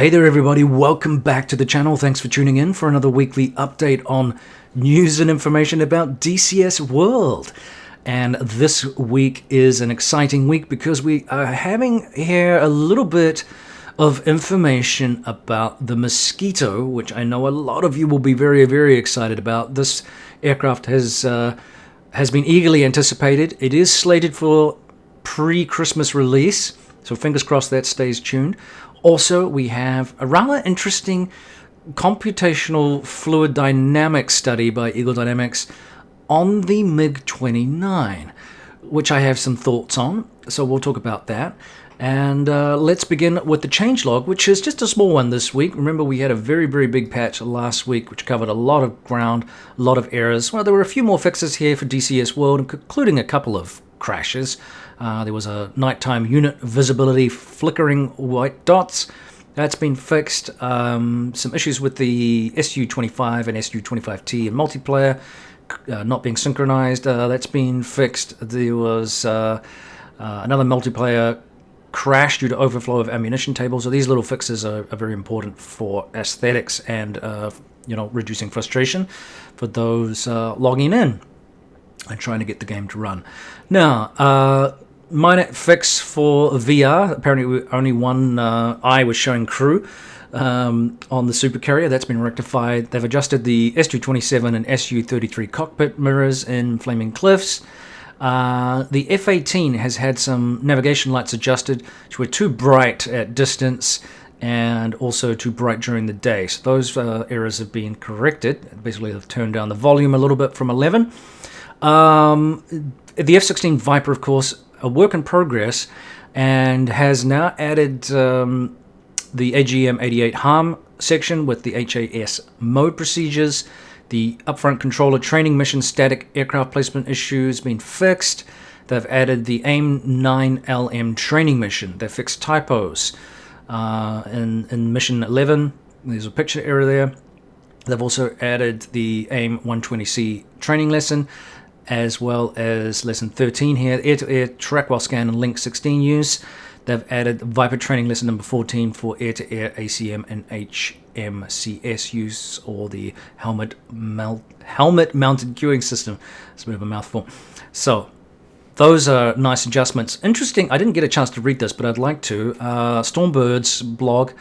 Hey there everybody, welcome back to the channel. Thanks for tuning in for another weekly update on news and information about DCS World. And this week is an exciting week because we are having here a little bit of information about the Mosquito, which I know a lot of you will be very excited about. This aircraft has been eagerly anticipated. It is slated for pre-Christmas release, so fingers crossed that stays tuned. Also, we have a rather interesting computational fluid dynamics study by Eagle Dynamics on the Mig-29, which I have some thoughts on, so we'll talk about that. And let's begin with the changelog, which is just a small one this week. Remember, we had a very big patch last week, which covered a lot of ground, a lot of errors. Well, there were a few more fixes here for DCS World, including a couple of crashes. There was a nighttime unit visibility flickering white dots. That's been fixed. Some issues with the SU-25 and SU-25T in multiplayer not being synchronized. That's been fixed. There was another multiplayer crash due to overflow of ammunition tables. So these little fixes are very important for aesthetics and reducing frustration for those logging in and trying to get the game to run. Now, minor fix for VR. Apparently only one eye was showing crew on the supercarrier. That's been rectified. They've adjusted the SU-27 and SU-33 cockpit mirrors in Flaming Cliffs. The F-18 has had some navigation lights adjusted, which were too bright at distance and also too bright during the day. So those errors have been corrected. Basically, they've turned down the volume a little bit from 11. The F-16 Viper, of course, a work in progress, and has now added the AGM-88 harm section with the HAS mode procedures. The upfront controller training mission static aircraft placement issue has been fixed. They've added the AIM-9LM training mission. They've fixed typos in mission 11. There's a picture error there. They've also added the AIM-120C training lesson, as well as lesson 13 here, air-to-air track while scan and link 16 use. They've added Viper training lesson number 14 for air-to-air ACM and HMCS use, or the helmet mounted queuing system. It's a bit of a mouthful. So those are nice adjustments. Interesting, I didn't get a chance to read this, but I'd like to. Stormbird's blog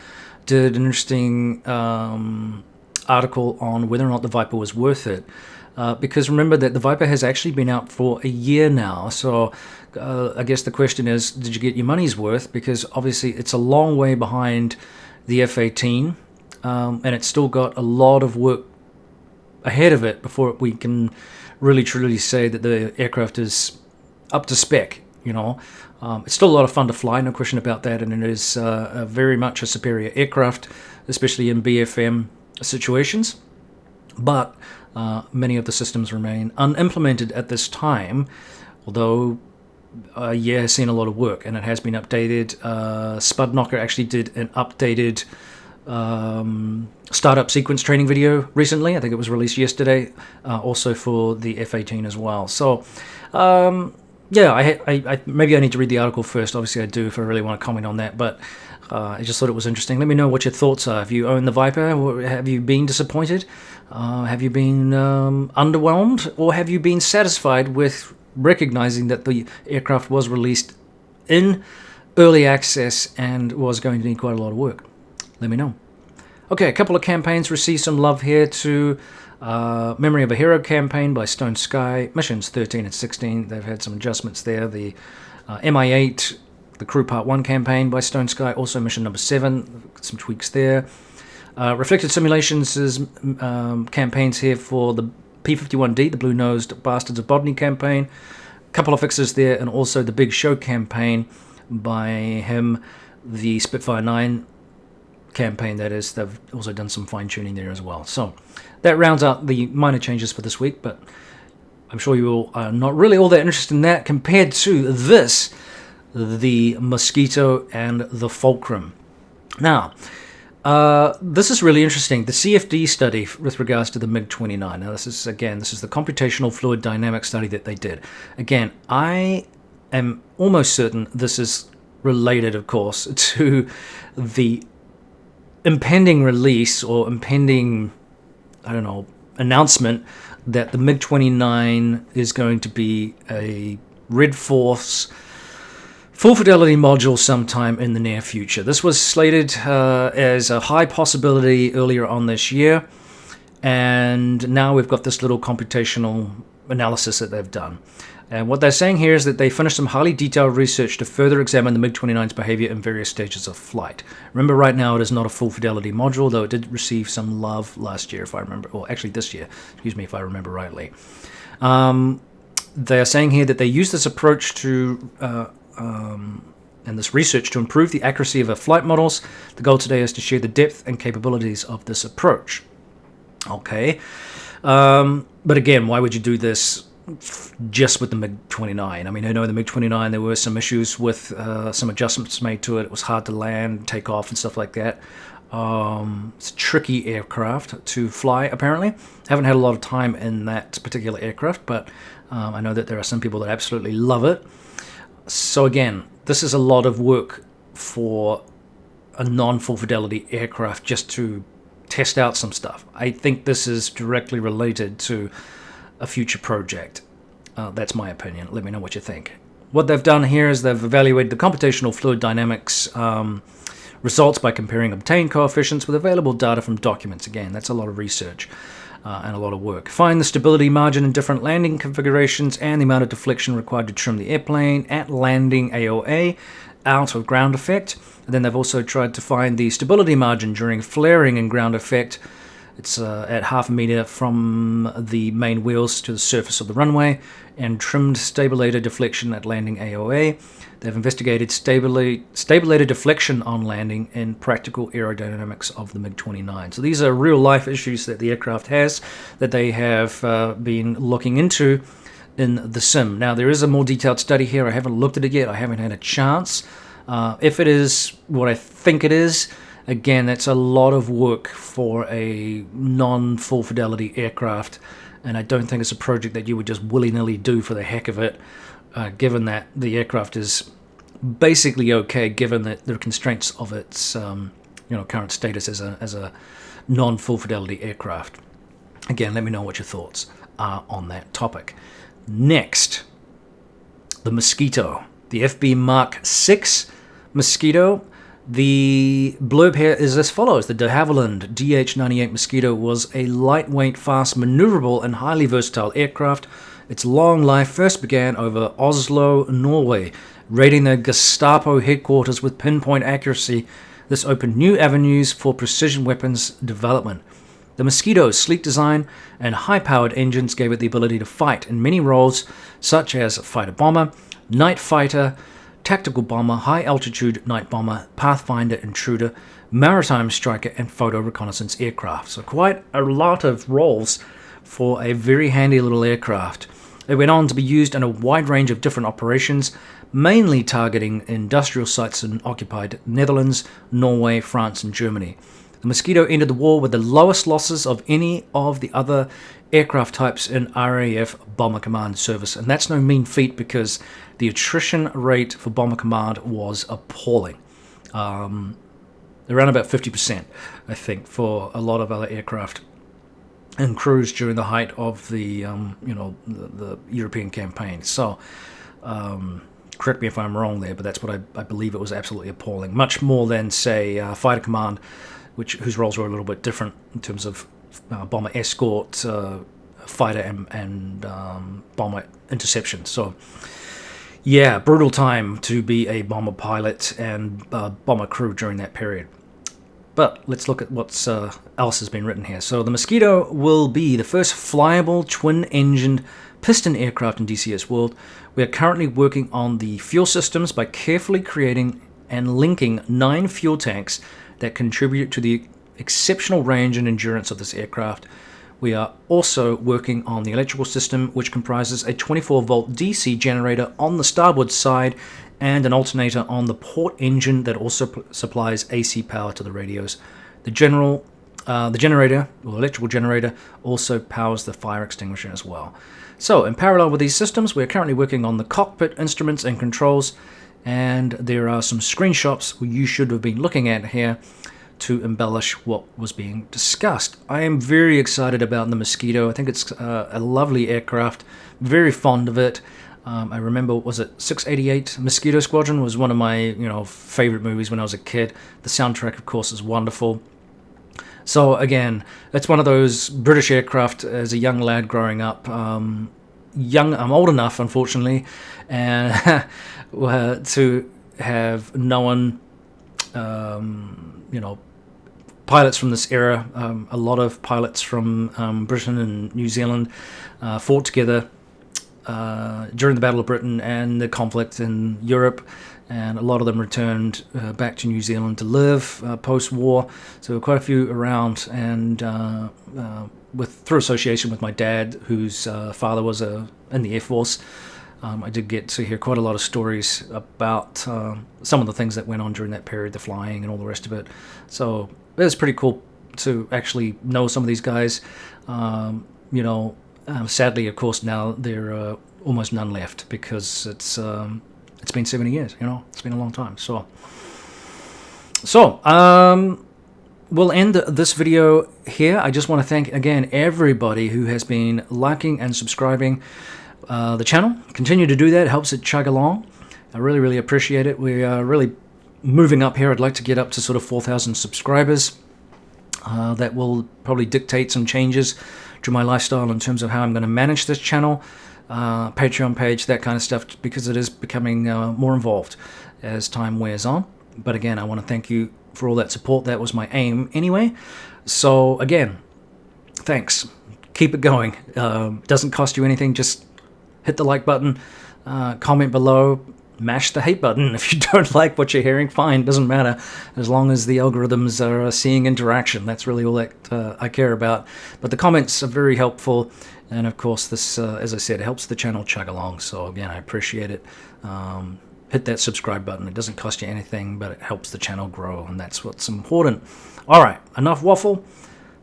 did an interesting article on whether or not the Viper was worth it. Because remember that the Viper has actually been out for a year now, so I guess the question is, did you get your money's worth? Because obviously it's a long way behind the F-18, and it's still got a lot of work ahead of it before we can really truly say that the aircraft is up to spec. It's still a lot of fun to fly, no question about that, and it is very much a superior aircraft, especially in BFM situations. But many of the systems remain unimplemented at this time, although a year has seen a lot of work, and it has been updated. Spudknocker actually did an updated startup sequence training video recently. I think it was released yesterday, also for the F-18 as well. So, yeah, I maybe I need to read the article first. Obviously I do if I really want to comment on that, but I just thought it was interesting. Let me know what your thoughts are. Have you owned the Viper? Or have you been disappointed? Have you been underwhelmed? Or have you been satisfied with recognizing that the aircraft was released in early access and was going to need quite a lot of work? Let me know. Okay, a couple of campaigns received some love here too. Memory of a Hero campaign by Stone Sky. Missions 13 and 16. They've had some adjustments there. The MI8... the Crew Part 1 campaign by Stone Sky, also mission number 7, some tweaks there. Reflected Simulations' campaigns here for the P-51D, the Blue-Nosed Bastards of Bodney campaign. A couple of fixes there, and also the Big Show campaign by him, the Spitfire 9 campaign, that is. They've also done some fine-tuning there as well. So that rounds out the minor changes for this week, but I'm sure you all are not really all that interested in that compared to this, the Mosquito and the Fulcrum. Now, this is really interesting. The CFD study with regards to the Mig-29. Now, this is the computational fluid dynamics study that they did. Again, I am almost certain this is related, of course, to the impending release or impending, I don't know, announcement that the Mig-29 is going to be a Red Force full fidelity module sometime in the near future. This was slated as a high possibility earlier on this year, and now we've got this little computational analysis that they've done. And what they're saying here is that they finished some highly detailed research to further examine the MiG-29's behavior in various stages of flight. Remember, right now it is not a full fidelity module, though it did receive some love last year, if I remember, or actually this year, excuse me, if I remember rightly. They are saying here that they use this approach to, and this research to improve the accuracy of our flight models. The goal today is to share the depth and capabilities of this approach. Okay. But again, why would you do this just with the MiG-29? I mean, I know the MiG-29, there were some issues with some adjustments made to it. It was hard to land, take off, and stuff like that. It's a tricky aircraft to fly, apparently. Haven't had a lot of time in that particular aircraft, but I know that there are some people that absolutely love it. So again, this is a lot of work for a non-full fidelity aircraft just to test out some stuff. I think this is directly related to a future project. That's my opinion. Let me know what you think. What they've done here is they've evaluated the computational fluid dynamics results by comparing obtained coefficients with available data from documents. Again, that's a lot of research and a lot of work. Find the stability margin in different landing configurations and the amount of deflection required to trim the airplane at landing AOA out of ground effect. And then they've also tried to find the stability margin during flaring in ground effect. It's at half a meter from the main wheels to the surface of the runway, and trimmed stabilator deflection at landing AOA. They've investigated stabilator deflection on landing and practical aerodynamics of the MiG-29. So these are real life issues that the aircraft has that they have been looking into in the sim. Now there is a more detailed study here. I haven't looked at it yet. I haven't had a chance. If it is what I think it is, again, that's a lot of work for a non-full fidelity aircraft, and I don't think it's a project that you would just willy-nilly do for the heck of it, given that the aircraft is basically okay, given that the constraints of its current status as a non-full fidelity aircraft. Again, let me know what your thoughts are on that topic. Next, the Mosquito, the FB Mark 6 Mosquito. The blurb here is as follows. The de Havilland DH-98 Mosquito was a lightweight, fast, maneuverable, and highly versatile aircraft. Its long life first began over Oslo, Norway. Raiding the Gestapo headquarters with pinpoint accuracy, this opened new avenues for precision weapons development. The Mosquito's sleek design and high-powered engines gave it the ability to fight in many roles, such as fighter-bomber, night fighter, tactical bomber, high-altitude night bomber, pathfinder, intruder, maritime striker, and photo reconnaissance aircraft. So quite a lot of roles for a very handy little aircraft. It went on to be used in a wide range of different operations, mainly targeting industrial sites in occupied Netherlands, Norway, France, and Germany. The Mosquito entered the war with the lowest losses of any of the other aircraft types in RAF Bomber Command service. And that's no mean feat, because the attrition rate for Bomber Command was appalling. Around about 50%, I think, for a lot of other aircraft and crews during the height of the the European campaign. So correct me if I'm wrong there, but that's what I believe. It was absolutely appalling. Much more than, say, Fighter Command, whose roles were a little bit different in terms of bomber escort, fighter, and bomber interception. So yeah, brutal time to be a bomber pilot and bomber crew during that period. But let's look at what else has been written here. So the Mosquito will be the first flyable twin-engined piston aircraft in DCS World. We are currently working on the fuel systems by carefully creating and linking 9 fuel tanks that contribute to the exceptional range and endurance of this aircraft. We are also working on the electrical system, which comprises a 24-volt DC generator on the starboard side and an alternator on the port engine that also supplies AC power to the radios. The generator, or electrical generator, also powers the fire extinguisher as well. So, in parallel with these systems, we are currently working on the cockpit instruments and controls, and there are some screenshots you should have been looking at here to embellish what was being discussed. I am very excited about the Mosquito. I think it's a lovely aircraft, very fond of it. I remember, was it 688 Mosquito Squadron was one of my favorite movies when I was a kid. The soundtrack, of course, is wonderful. So again, it's one of those British aircraft as a young lad growing up. I'm old enough, unfortunately, and to have known, pilots from this era. A lot of pilots from Britain and New Zealand fought together during the Battle of Britain and the conflict in Europe, and a lot of them returned back to New Zealand to live post-war. So quite a few around, and through association with my dad, whose father was in the Air Force, I did get to hear quite a lot of stories about some of the things that went on during that period, the flying and all the rest of it. So it was pretty cool to actually know some of these guys. Sadly, of course, now there are almost none left because it's been 70 years. It's been a long time. So we'll end this video here. I just want to thank again everybody who has been liking and subscribing the channel. Continue to do that. It helps it chug along. I really, really appreciate it. We are really moving up here. I'd like to get up to sort of 4,000 subscribers. That will probably dictate some changes to my lifestyle in terms of how I'm going to manage this channel, Patreon page, that kind of stuff, because it is becoming more involved as time wears on. But again, I want to thank you for all that support. That was my aim anyway. So again, thanks. Keep it going. Doesn't cost you anything. Just hit the like button, comment below, mash the hate button. If you don't like what you're hearing, fine, doesn't matter, as long as the algorithms are seeing interaction. That's really all that I care about. But the comments are very helpful, and of course this, as I said, helps the channel chug along. So again, I appreciate it. Hit that subscribe button. It doesn't cost you anything, but it helps the channel grow, and that's what's important. All right, enough waffle.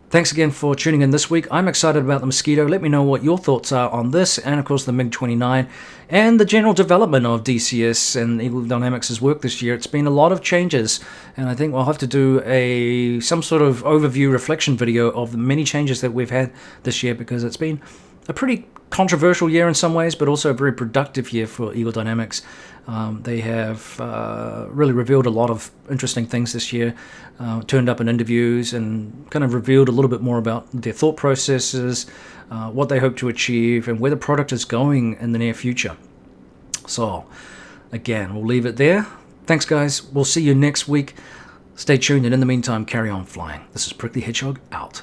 Thanks again for tuning in this week. I'm excited about the Mosquito. Let me know what your thoughts are on this, and of course the Mig-29, and the general development of DCS and Eagle Dynamics' work this year. It's been a lot of changes, and I think we'll have to do some sort of overview reflection video of the many changes that we've had this year, because it's been a pretty controversial year in some ways, but also a very productive year for Eagle Dynamics. They have really revealed a lot of interesting things this year, turned up in interviews and kind of revealed a little bit more about their thought processes, what they hope to achieve, and where the product is going in the near future. So, again, we'll leave it there. Thanks, guys. We'll see you next week. Stay tuned, and in the meantime, carry on flying. This is Prickly Hedgehog out.